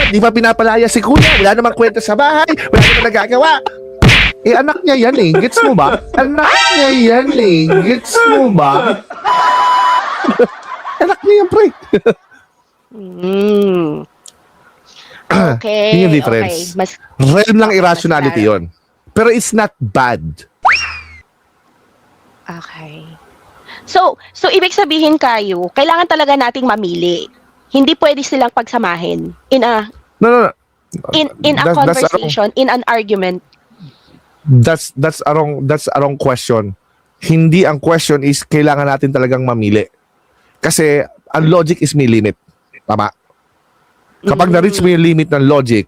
Di ba pinapalaya si kuya? Wala namang kwenta sa bahay. Wala namang nagagawa. Eh, anak niya yan eh. Gets mo ba? Anak niya yan eh. Gets mo ba? Anak niya yan, pre. Okay. Yun yung difference. Okay. Realm lang irrationality yon. Pero it's not bad. Okay. So ibig sabihin kayo, kailangan talaga nating mamili. Hindi pwede silang pagsamahin in a No. in a conversation, in an argument. That's a wrong question. Hindi ang question is kailangan natin talagang mamili. Kasi ang logic is may limit. Tama? Kapag na-reach mo yung limit ng logic,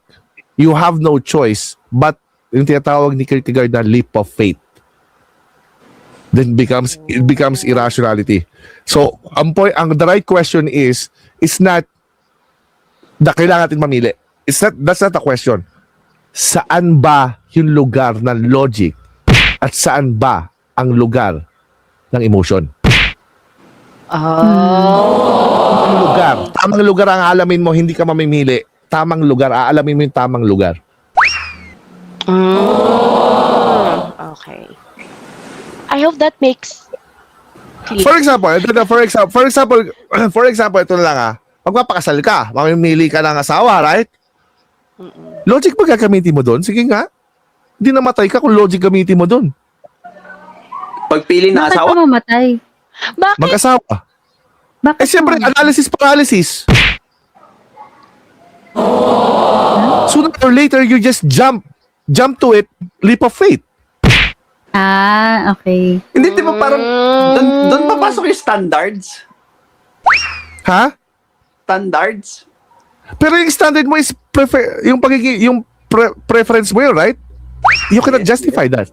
you have no choice but yung tinatawag ni Kierkegaard na leap of faith. Then it becomes irrationality. So, the right question is not kailangan natin mamili. That's not a question. Saan ba yung lugar ng logic at saan ba ang lugar ng emotion? Tamang lugar ang aalamin mo, hindi ka mamimili. Tamang lugar, aalamin mo yung tamang lugar. Okay. I hope that makes clear. For example, ito na lang magpapakasal ka, mamimili ka ng asawa, right? Logic ba gagamitin mo doon? Sige nga. Hindi namatay ka kung logic gamitin mo doon. Pagpili ng Bakit asawa? ka mamatay? Bakit? Mag-asawa. Bakit Eh, siyempre, ka mamatay? analysis paralysis. Sooner or later, you just jump to it, leap of faith. Ah, okay. Hindi, di ba parang doon papasok yung standards? Ha? Standards? Pero yung standard mo is preference mo yun, right? You cannot justify that.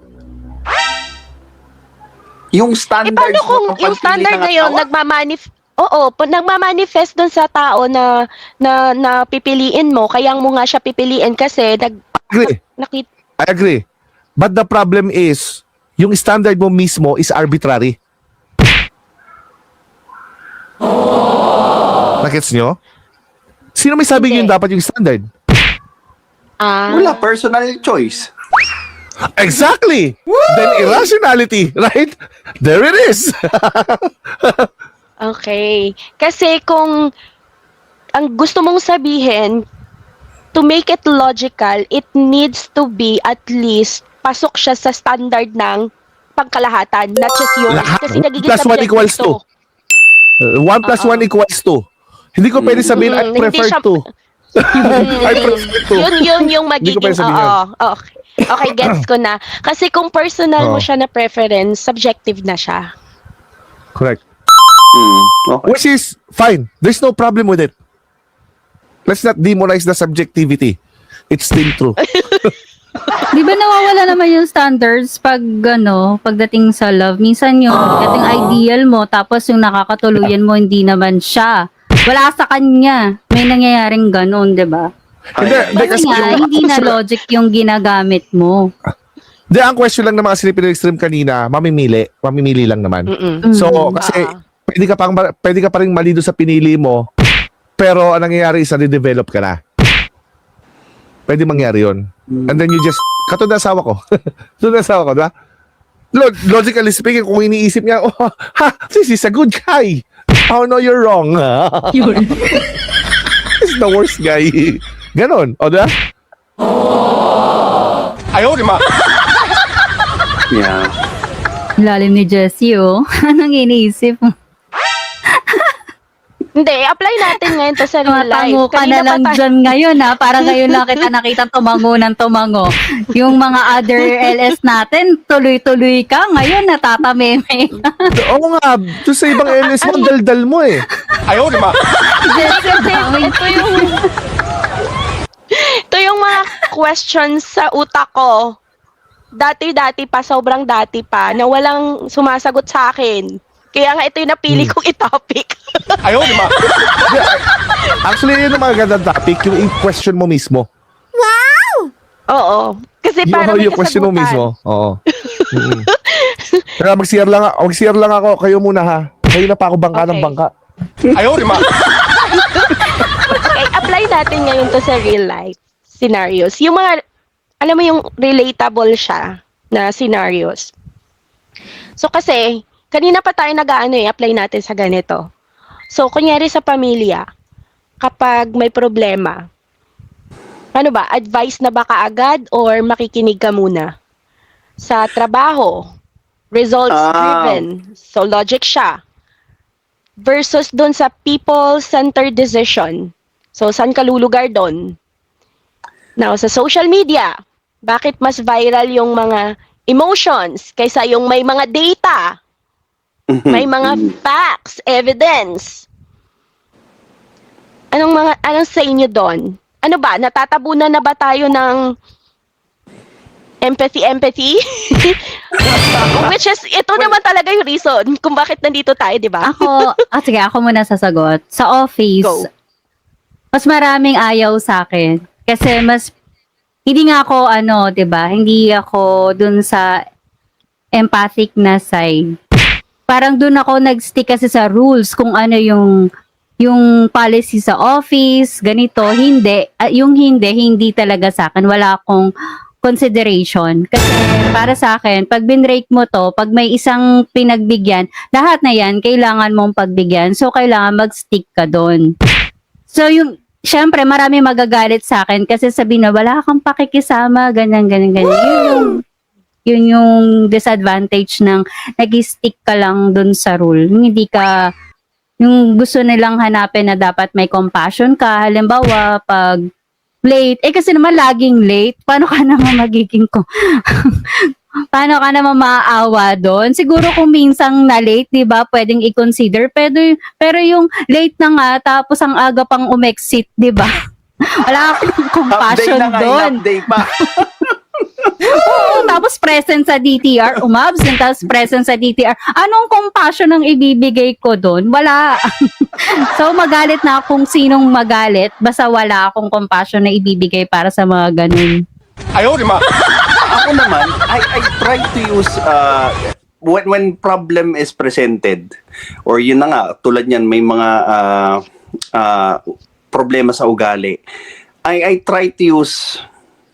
Yung standards Paano kung mo yung pagpili standard ng na yun asawa? nagmamanifest dun sa tao na pipiliin mo, kaya mo nga siya pipiliin kasi I agree. But the problem is, yung standard mo mismo is arbitrary. Nakits nyo? Sino may sabi Hindi. yun dapat yung standard? Wala, personal choice. Exactly! Then irrationality, right? There it is! Okay. Kasi kung ang gusto mong sabihin, to make it logical, it needs to be at least pasok siya sa standard ng pagkalahatan, not just yours. Lahat. Kasi nagiging Plus one subjective equals to. 1 plus 1 equals 2. Hindi ko pwede sabihin, I Hindi prefer siya- 2. I prefer 2. Yun yung Hindi ko magiging, pwede sabihin yan. okay. Okay, gets ko na. Kasi kung personal mo Oo. siya na preference, subjective na siya. Correct. Okay. Which is fine. There's no problem with it. Let's not demonize the subjectivity. It's still true. Di ba nawawala naman yung standards pagdating sa love? Minsan yung dating ideal mo, tapos yung nakakatuluyan mo, hindi naman siya. Wala sa kanya. May nangyayaring ganun, di ba? Hindi, Kasi nga, hindi na logic yung ginagamit mo. Hindi, ang question lang ng mga Filipino Extreme kanina, mamimili. Mamimili lang naman. So, kasi pwede ka pa rin mali doon sa pinili mo, pero ang nangyayari is na-develop ka na. Pwede mangyari yun. And then you just, katulad ng asawa ko. Katulad ng asawa ko, diba? Logically speaking, kung iniisip niya, oh, ha, this is a good guy. Oh no, you're wrong. This is the worst guy. Ganon, o diba? Ayaw, di ma. Yeah. Lalim ni Jessie, oh. Anong iniisip mo? Hindi, apply natin ngayon to sa real life. Matango ka na lang dyan ngayon, ha? Para ngayon lang kita nakita tumango ng tumango. Yung mga other LS natin, tuloy-tuloy ka. Ngayon, natatameme ka. Oo nga, doon sa ibang LS mo, ang daldal mo eh. Ayaw, di ba? Kasi ito yung mga questions sa utak ko. Dati-dati pa, sobrang dati pa, na walang sumasagot sa akin. Kaya nga ito yung napili kong i-topic. Ayaw, di ba? Actually, yun ang mga gandang topic, yung question mo mismo. Oo. Kasi para may Yung question mo kasagutan. mismo. Oo. Kaya mag-CR lang ako. Kayo muna ha. Kayo na pa ako bangka ng Okay. bangka. Ayaw, di ba? Okay, apply natin ngayon to sa real life scenarios. Yung mga, alam mo yung relatable siya na scenarios. So kasi, kanina pa tayo apply natin sa ganito. So, kunyari sa pamilya, kapag may problema, ano ba, advice na ba kaagad or makikinig ka muna? Sa trabaho, results-driven. So, logic siya. Versus dun sa people-centered decision. So, saan ka lulugar dun? Now, sa social media, bakit mas viral yung mga emotions kaysa yung may mga data? May mga facts, evidence. Anong sa inyo doon? Ano ba, natatabunan na ba tayo ng empathy? Which is, ito naman talaga yung reason kung bakit nandito tayo, di ba? Sige, ako muna sasagot. Sa office, Go. mas maraming ayaw sa akin. Kasi hindi nga ako, di ba? Hindi ako dun sa empathic na side. Parang dun ako nag-stick kasi sa rules kung ano yung policy sa office, ganito, hindi. Yung hindi talaga sa akin. Wala akong consideration. Kasi para sa akin, pag binrake mo to, pag may isang pinagbigyan, lahat na yan, kailangan mong pagbigyan. So, kailangan mag-stick ka doon. So, syempre, marami magagalit sa akin kasi sabi na, wala kang pakikisama, ganyan. Yun yung disadvantage ng nag-stick ka lang doon sa rule. Yung gusto nilang hanapin na dapat may compassion ka. Halimbawa, pag late, kasi naman laging late, paano ka naman paano ka naman maaawa doon? Siguro kung minsang na late, di ba, pwedeng i-consider. Pero yung late na nga, tapos ang aga pang umexit, di ba? Wala akong compassion doon. Update pa. Oo, tapos present sa DTR, umabsent, tapos present sa DTR. Anong compassion ang ibibigay ko doon? Wala. So, magalit na kung sinong magalit, basta wala akong compassion na ibibigay para sa mga ganun. Ako naman, I try to use, when problem is presented, or yun na nga, tulad yan, may mga problema sa ugali, I try to use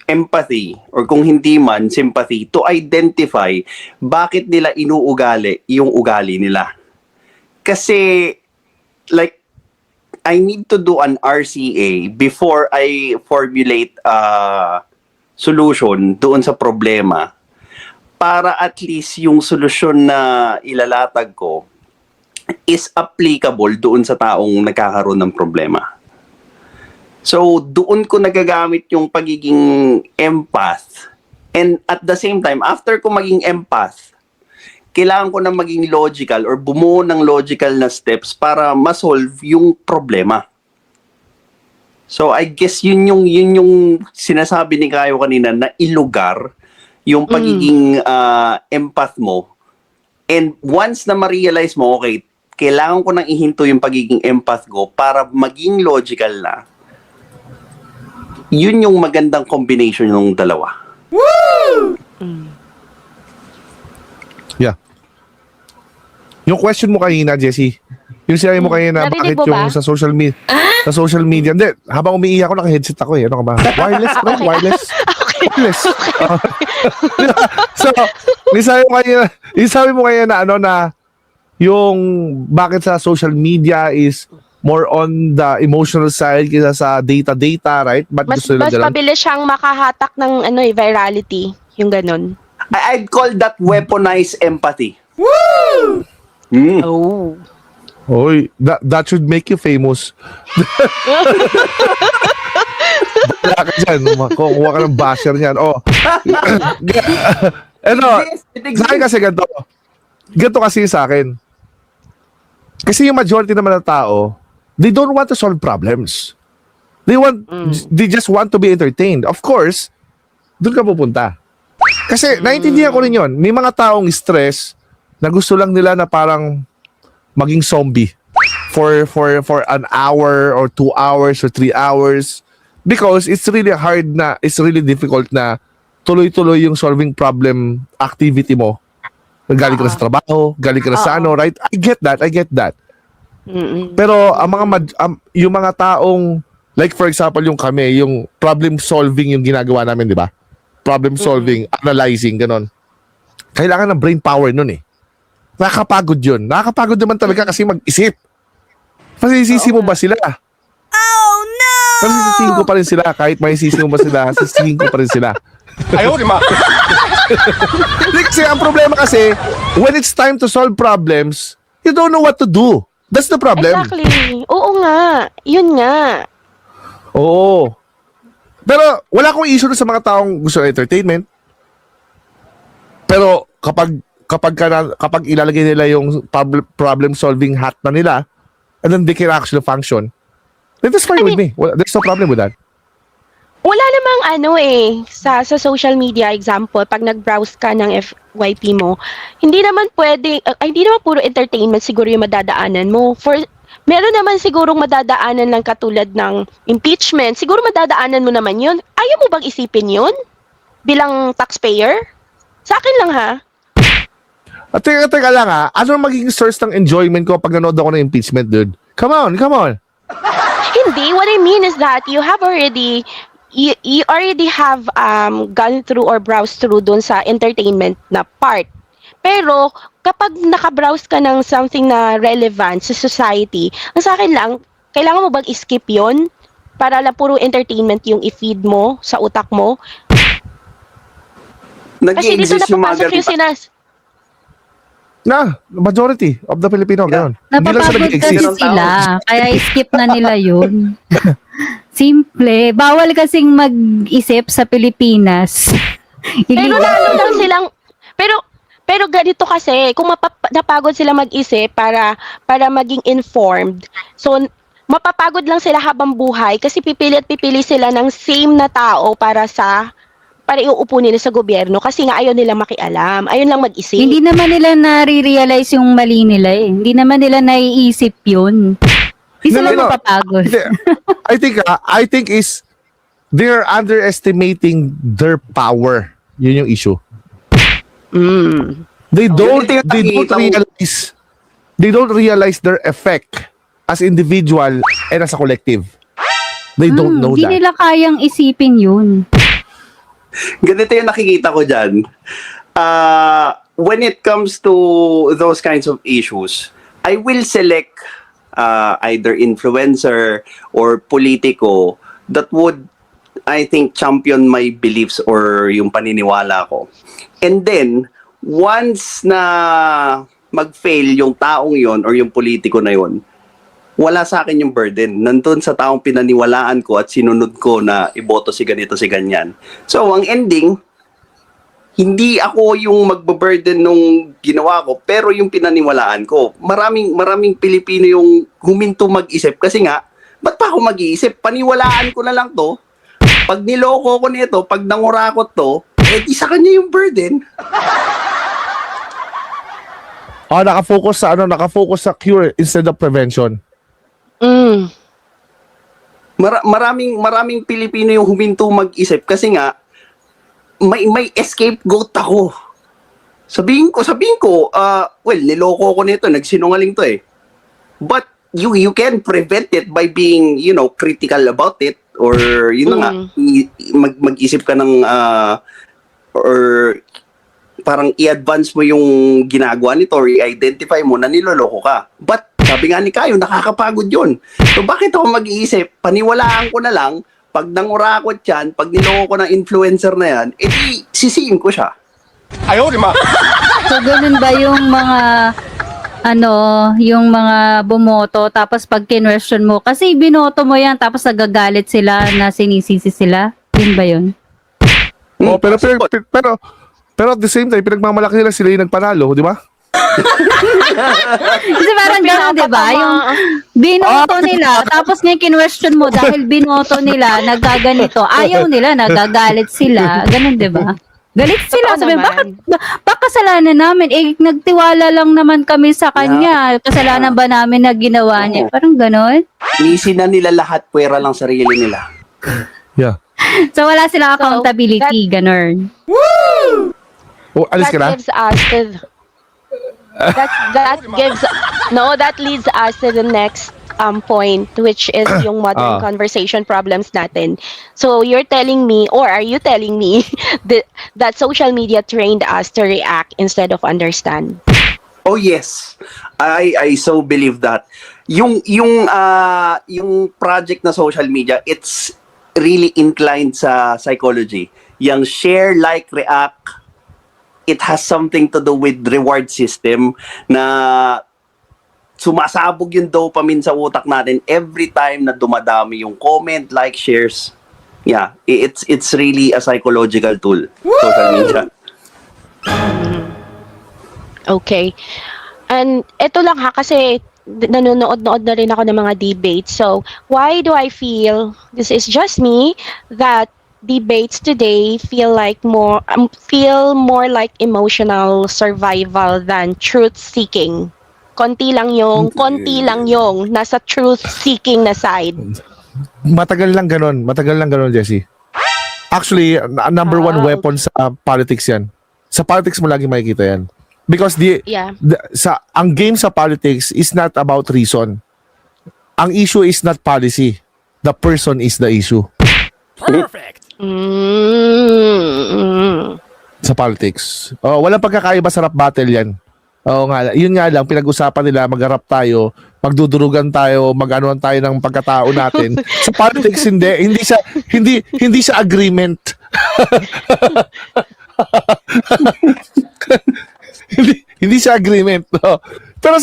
empathy, or kung hindi man, sympathy, to identify bakit nila inuugali yung ugali nila. Kasi, like, I need to do an RCA before I formulate a solution doon sa problema para at least yung solusyon na ilalatag ko is applicable doon sa taong nagkakaroon ng problema. So, doon ko nagagamit yung pagiging empath. And at the same time, after ko maging empath, kailangan ko na maging logical or bumuo ng logical na steps para ma-solve yung problema. So, I guess yun yung sinasabi ni Kayo kanina na ilugar yung pagiging empath mo. And once na ma-realize mo, okay, kailangan ko nang ihinto yung pagiging empath ko para maging logical na. Yun yung magandang combination ng dalawa. Woo! Yeah. Yung question mo kanina, Jessie, yung sinabi mo kanina, Narinig bakit mo ba? yung sa social media, hindi, habang umiiyak ako, naka-headset ako eh. Ano ka ba? Wireless, bro? Wireless? Wireless. So, sabi mo kanina na yung bakit sa social media is more on the emotional side kaysa sa data, right? But Mas gusto nila ganun? mabilis siyang makahatak ng virality, yung ganun. I'd call that weaponized empathy. Oh. Oy, that should make you famous. Wala ka dyan. Kukuha ka ng basher niyan. Oh. Sa akin kasi ganito. Ganito kasi sa akin. Kasi yung majority naman ng tao, they don't want to solve problems. They just want to be entertained. Of course, doon ka pupunta. Kasi naiintindihan ko rin yun. May mga taong stress na gusto lang nila na parang maging zombie for an hour or 2 hours or 3 hours because it's really difficult na tuloy-tuloy yung solving problem activity mo. Galing ka na sa trabaho, galing ka na sa right? I get that. Mm-mm. Pero yung mga taong Like for example, yung kami, yung problem solving yung ginagawa namin, di ba? Problem solving, analyzing, ganon. Kailangan ng brain power nun eh. Nakakapagod yun. Nakakapagod naman talaga kasi mag-isip. Masisisi mo ba sila? Oh no! Masisisihin ko pa rin sila. Kahit may sisi mo ba sila, sisihin ko pa rin sila. Ayaw, di ma. Kasi ang problema kasi, when it's time to solve problems, you don't know what to do. That's the problem. Exactly. Oo nga. Yun nga. Oo. Pero wala akong issue na sa mga taong gusto ng entertainment. Pero kapag ilalagay nila yung problem solving hat na nila, and then they can actually function, then that's fine with me. There's no problem with that. Wala namang sa social media example, pag nag-browse ka ng FYP mo, hindi naman puro entertainment siguro yung madadaanan mo. Meron naman sigurong madadaanan lang katulad ng impeachment. Siguro madadaanan mo naman yun. Ayaw mo bang isipin yun? Bilang taxpayer? Sa akin lang ha. At teka lang ano magiging source ng enjoyment ko pag nanood ako ng impeachment, dude? Come on. Hindi. What I mean is that you already have gone through or browsed through dun sa entertainment na part. Pero kapag nakabrowse ka ng something na relevant sa society, ang sa akin lang, kailangan mo bang i-skip yun? Para lang puro entertainment yung i-feed mo sa utak mo? Kasi dito Nag-i-exist yung mga napapasok yung ganun. Majority of the Filipino, ganun. Hindi lang sila Napapagod kasi nag-exist. sila. Kaya skip na nila yun. Simple. Bawal kasing mag-isip sa Pilipinas. Pero lalo lang silang pero ganito kasi kung napagod sila mag-isip para maging informed. So mapapagod lang sila habang buhay kasi pipili sila ng same na tao para iuupo nila sa gobyerno kasi nga ayaw nila makialam. Ayaw lang mag-isip. Hindi naman nila nare-realize yung mali nila eh. Hindi naman nila naiisip yun. Hindi sila mapapagod. I think is they're underestimating their power. Yun yung issue. They don't realize their effect as individual and as a collective. They don't know Hindi that. nila kayang isipin yun. Ganito yung nakikita ko dyan. When it comes to those kinds of issues, I will select either influencer or politiko that would, I think, champion my beliefs or yung paniniwala ko. And then, once na mag-fail yung taong yon or yung politiko na yon, wala sa akin yung burden. Nandun sa taong pinaniwalaan ko at sinunod ko na iboto si ganito, si ganyan. So, ang ending, hindi ako yung magbaburden nung ginawa ko, pero yung pinaniwalaan ko. Maraming Pilipino yung huminto mag-isip kasi nga, ba't pa ako mag-iisip? Paniwalaan ko na lang to. Pag niloko ko nito, pag nangurakot to, isa kanya yung burden. Nakafocus sa cure instead of prevention. Maraming Pilipino yung huminto mag-isip kasi nga may scapegoat ako. Sabihin ko, niloko ko nito, nagsinungaling to eh. But you can prevent it by being, critical about it or mag-isip ka ng or parang i-advance mo yung ginagawa nito or i-identify mo na niloloko ka. But sabi nga ni Kayo, nakakapagod yun. So bakit ako mag-iisip? Paniwalaan ko na lang, pag nangurakot yan, pag niloko ko ng influencer na yan, sisiin ko siya. Ayaw, di ma. So, ganun ba yung mga bumoto tapos pag kinwestiyon mo, kasi binoto mo yan tapos nagagalit sila na sinisisi sila? Yun ba yun? Pero at the same time, pinagmamalaki nila sila yung nagpanalo, di ba? Kasi parang gano'n, di ba? Yung binoto nila, tapos ngayon kinwestiyon mo dahil binoto nila, nagaganito. Ayaw nila, nagagalit sila. Ganun, di ba? Galit sila. Totoo Sabi, naman. bakit kasalanan namin? Nagtiwala lang naman kami sa kanya. Kasalanan ba namin na ginawa niya? Parang gano'n. Nisi na nila lahat, pwera lang sarili nila. Yeah. So, wala silang accountability. Gano'n. Oh, alis ka na? That leads us to the next point, which is yung modern Ah. conversation problems natin. So you're telling me, or are you telling me that social media trained us to react instead of understand? Oh yes. I so believe that. Yung project na social media, it's really inclined sa psychology. Yung share, like, react, it has something to do with reward system na sumasabog yung dopamine sa utak natin every time na dumadami yung comment, like, shares. Yeah, it's really a psychological tool, social media. Okay. And ito lang ha, kasi nanonood-nood na rin ako ng mga debates. So, why do I feel, this is just me, that debates today feel more like emotional survival than truth seeking? Konti lang yung nasa truth seeking na side. Matagal lang ganon, Jessie. Actually, number one weapon sa politics yan. Sa politics mo lagi makikita yan. Because Yeah. ang game sa politics is not about reason. Ang issue is not policy. The person is the issue. Sa politics. Oh, walang pagkakaiba sa rap battle yan. Oo nga, yun nga lang, pinag-usapan nila, mag-rap tayo, magdudurugan tayo, mag-anuan tayo ng pagkatao natin. Sa politics, hindi siya agreement. hindi siya agreement. No? Pero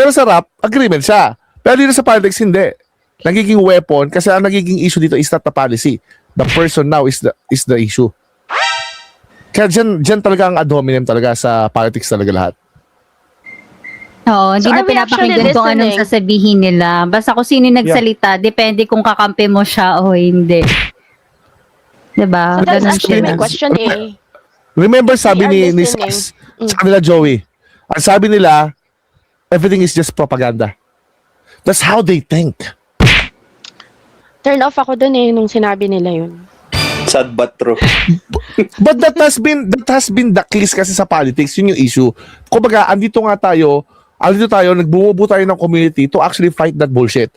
sa rap, agreement siya. Pero dito sa politics, hindi. Nagiging weapon, kasi ang nagiging issue dito is not the policy. The person now is the issue. Kaya dyan talaga ang ad hominem talaga sa politics talaga lahat. Oo, hindi So, na are we actually pinapakinggan kung anong listening? sasabihin nila. Basta kung sino yung nagsalita, depende kung kakampi mo siya o hindi. Diba? So that's Ganun actually siya. my question eh. Remember sabi We are ni listening. Sas sa kanila Joey, ang sabi nila, everything is just propaganda. That's how they think. Turn off ako dun eh, nung sinabi nila yun. Sad but true. But that has been the case kasi sa politics, yun yung issue. Kumbaga, andito tayo, nagbumubo tayo ng community to actually fight that bullshit.